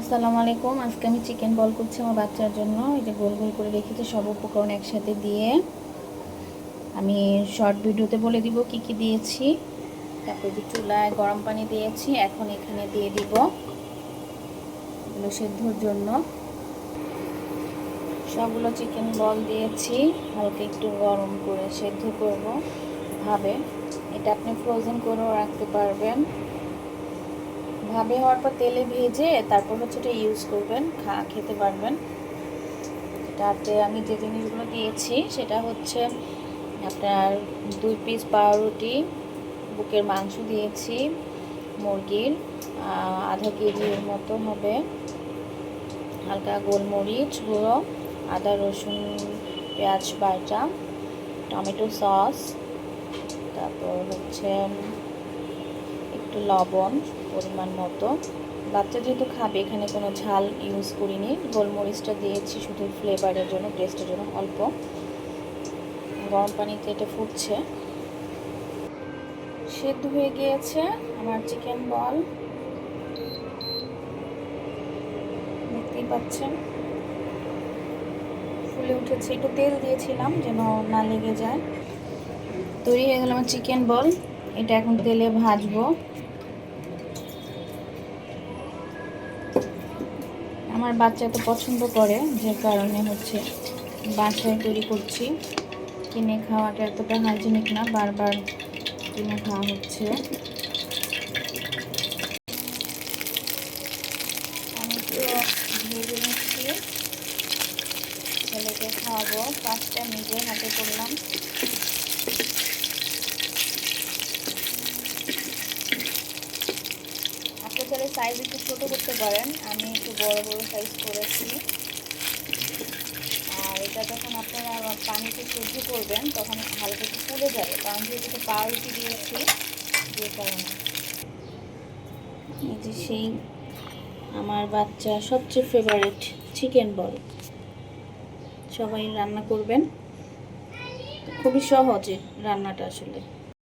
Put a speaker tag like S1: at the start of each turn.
S1: আসসালামু আলাইকুম। আজকে আমি চিকেন বল করছি আমার বাচ্চার জন্য। এই যে গোল গোল করে রেখেছি সব উপকরণ একসাথে দিয়ে। আমি শর্ট ভিডিওতে বলে দিব কি কি দিয়েছি। তারপর যে চুলায় গরম পানি দিয়েছি, এখন এখানে দিয়ে দিব এগুলো সেদ্ধর জন্য। সবগুলো চিকেন বল দিয়েছি, হালকা একটু গরম করে সেদ্ধ করব ভাবে। এটা আপনি ফ্রোজেন করেও রাখতে পারবেন। ভাবে হওয়ার পর তেলে ভেজে তারপর হচ্ছে এটা ইউজ করবেন, খেতে পারবেন। এটাতে আমি যে জিনিসগুলো দিয়েছি সেটা হচ্ছে আপনার 2 পিস পাউরুটি, বুকের মাংস দিয়েছি মুরগির, আধা কেজির মতো হবে, হালকা গোলমরিচ গুঁড়ো, আদা রসুন পেঁয়াজ বাটা, টমেটো সস, তারপর হচ্ছে একটু লবণ পরিমাণ মতো। বাচ্চা যেহেতু খাবে, এখানে কোনো ঝাল ইউজ করিনি। গোলমরিচটা দিয়েছি শুধু ফ্লেভারের জন্য, টেস্টের জন্য অল্প। গরম পানিতে এটা ফুটছে, সেদ্ধ হয়ে গিয়েছে আমার চিকেন বল, দেখতেই পাচ্ছেন ফুলে উঠেছে। একটু তেল দিয়েছিলাম যেন না লেগে যায়। তৈরি হয়ে গেল আমার চিকেন বল। এটা এখন তেলে ভাজবো। আমার বাচ্চা তো পছন্দ করে, যে কারণে হচ্ছে বাসায় তৈরি করছি। কিনে খাওয়াটা এতটা হাইজেনিক না, বারবার কিনে খাওয়া হচ্ছে। আমি তো ভেজে নিচ্ছি, ছেলেকে খাওয়াবো। কাজটা নিজে হাতে করলাম। আপনি চাইলে সাইজ একটু ছোটো করতে পারেন, আমি একটু বড় বড় সাইজ করেছি। আর এটা যখন আপনারা পানিতে সেদ্ধ করবেন তখন হালকা একটু ফুলে যাবে, কারণ যেহেতু পাউরুটি দিয়েছি যে কারণে। এই যে সেই আমার বাচ্চা সবচেয়ে ফেভারিট চিকেন বল। সবাই রান্না করবেন, খুবই সহজে রান্নাটা আসলে।